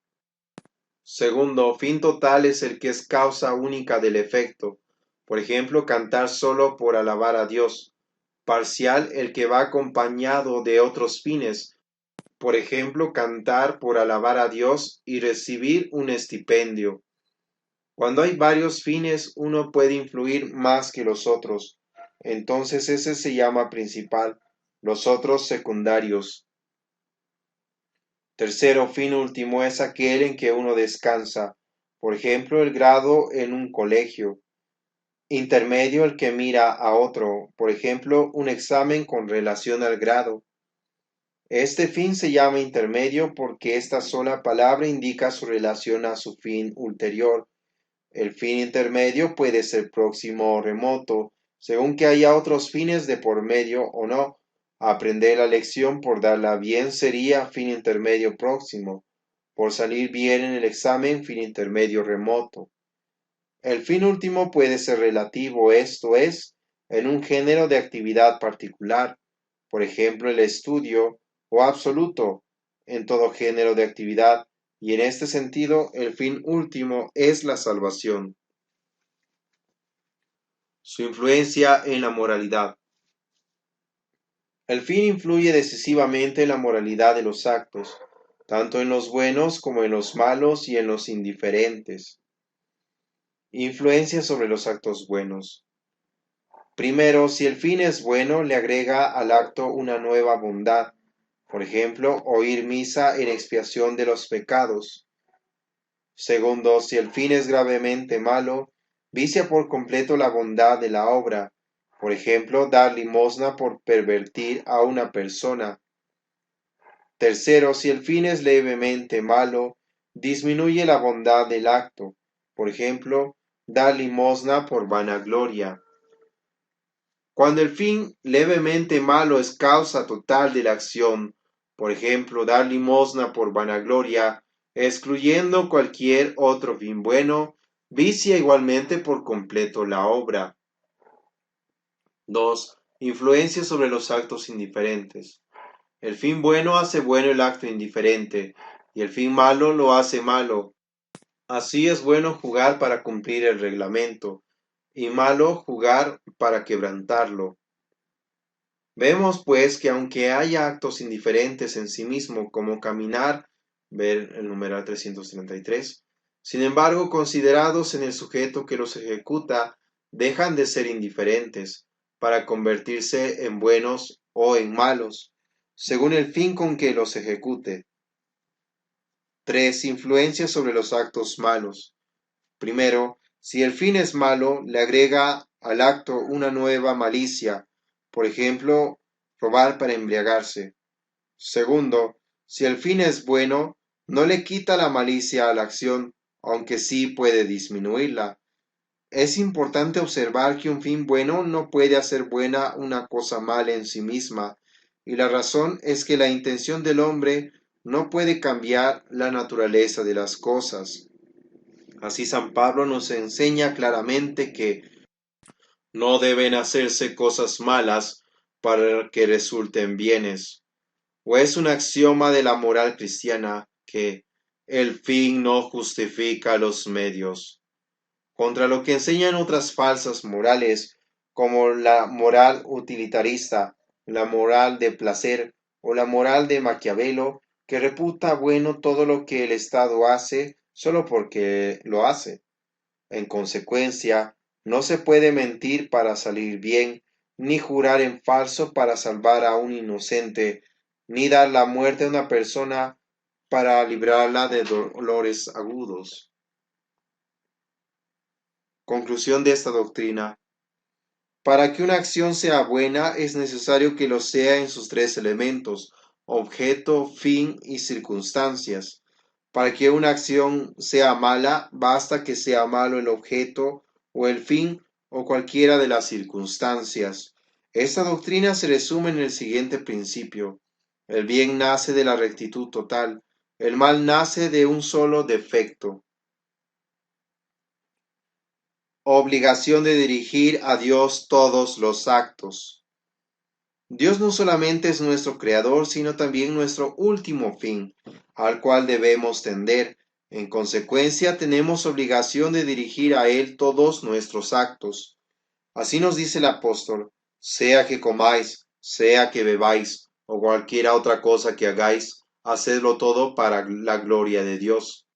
Segundo, fin total es el que es causa única del efecto. Por ejemplo, cantar solo por alabar a Dios. Parcial el que va acompañado de otros fines. Por ejemplo, cantar por alabar a Dios y recibir un estipendio. Cuando hay varios fines, uno puede influir más que los otros. Entonces ese se llama principal, los otros secundarios. Tercero, fin último es aquel en que uno descansa, por ejemplo, el grado en un colegio. Intermedio, el que mira a otro, por ejemplo, un examen con relación al grado. Este fin se llama intermedio porque esta sola palabra indica su relación a su fin ulterior. El fin intermedio puede ser próximo o remoto, según que haya otros fines de por medio o no. Aprender la lección por darla bien sería fin intermedio próximo, por salir bien en el examen fin intermedio remoto. El fin último puede ser relativo, esto es, en un género de actividad particular, por ejemplo el estudio, o absoluto, en todo género de actividad, y en este sentido el fin último es la salvación. Su influencia en la moralidad. El fin influye decisivamente en la moralidad de los actos, tanto en los buenos como en los malos y en los indiferentes. Influencia sobre los actos buenos. Primero, si el fin es bueno, le agrega al acto una nueva bondad, por ejemplo, oír misa en expiación de los pecados. Segundo, si el fin es gravemente malo, vicia por completo la bondad de la obra, por ejemplo, dar limosna por pervertir a una persona. Tercero, si el fin es levemente malo, disminuye la bondad del acto, por ejemplo, dar limosna por vanagloria. Cuando el fin levemente malo es causa total de la acción, por ejemplo, dar limosna por vanagloria, excluyendo cualquier otro fin bueno, vicia igualmente por completo la obra. 2. Influencia sobre los actos indiferentes. El fin bueno hace bueno el acto indiferente, y el fin malo lo hace malo. Así es bueno jugar para cumplir el reglamento, y malo jugar para quebrantarlo. Vemos pues que aunque haya actos indiferentes en sí mismo como caminar, ver el numeral 333, sin embargo considerados en el sujeto que los ejecuta, dejan de ser indiferentes para convertirse en buenos o en malos, según el fin con que los ejecute. 3. Influencia sobre los actos malos. Primero, si el fin es malo, le agrega al acto una nueva malicia, por ejemplo, robar para embriagarse. Segundo, si el fin es bueno, no le quita la malicia a la acción, aunque sí puede disminuirla. Es importante observar que un fin bueno no puede hacer buena una cosa mala en sí misma, y la razón es que la intención del hombre no puede cambiar la naturaleza de las cosas. Así San Pablo nos enseña claramente que no deben hacerse cosas malas para que resulten bienes. O es un axioma de la moral cristiana que el fin no justifica los medios. Contra lo que enseñan otras falsas morales, como la moral utilitarista, la moral de placer o la moral de Maquiavelo, que reputa bueno todo lo que el Estado hace solo porque lo hace. En consecuencia, No se puede mentir para salir bien, ni jurar en falso para salvar a un inocente, ni dar la muerte a una persona para librarla de dolores agudos. Conclusión de esta doctrina. Para que una acción sea buena es necesario que lo sea en sus tres elementos: objeto, fin y circunstancias. Para que una acción sea mala, basta que sea malo el objeto o el fin o cualquiera de las circunstancias. Esta doctrina se resume en el siguiente principio. El bien nace de la rectitud total, el mal nace de un solo defecto. Obligación de dirigir a Dios todos los actos. Dios no solamente es nuestro creador, sino también nuestro último fin, al cual debemos tender. En consecuencia, tenemos obligación de dirigir a Él todos nuestros actos. Así nos dice el apóstol: sea que comáis, sea que bebáis, o cualquier otra cosa que hagáis, hacedlo todo para la gloria de Dios.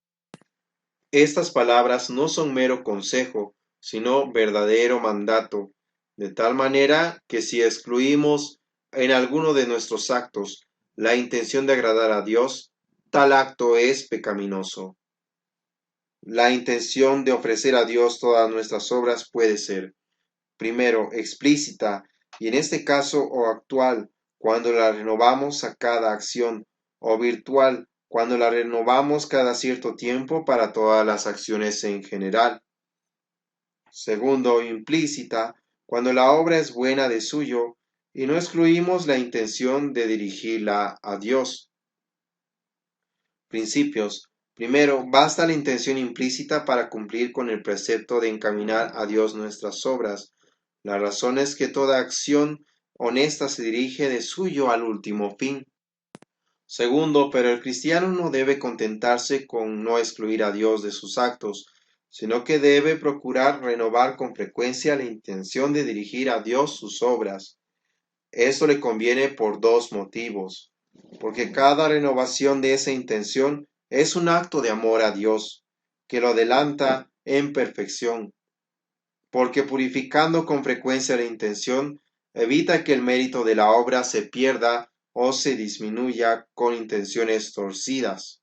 Estas palabras no son mero consejo, sino verdadero mandato, de tal manera que si excluimos en alguno de nuestros actos la intención de agradar a Dios, tal acto es pecaminoso. La intención de ofrecer a Dios todas nuestras obras puede ser, primero, explícita, y en este caso o actual, cuando la renovamos a cada acción, o virtual, cuando la renovamos cada cierto tiempo para todas las acciones en general. Segundo, implícita, cuando la obra es buena de suyo y no excluimos la intención de dirigirla a Dios. Principios. Primero, basta la intención implícita para cumplir con el precepto de encaminar a Dios nuestras obras. La razón es que toda acción honesta se dirige de suyo al último fin. Segundo, pero el cristiano no debe contentarse con no excluir a Dios de sus actos, sino que debe procurar renovar con frecuencia la intención de dirigir a Dios sus obras. Esto le conviene por dos motivos: porque cada renovación de esa intención es un acto de amor a Dios, que lo adelanta en perfección, porque purificando con frecuencia la intención, evita que el mérito de la obra se pierda o se disminuya con intenciones torcidas.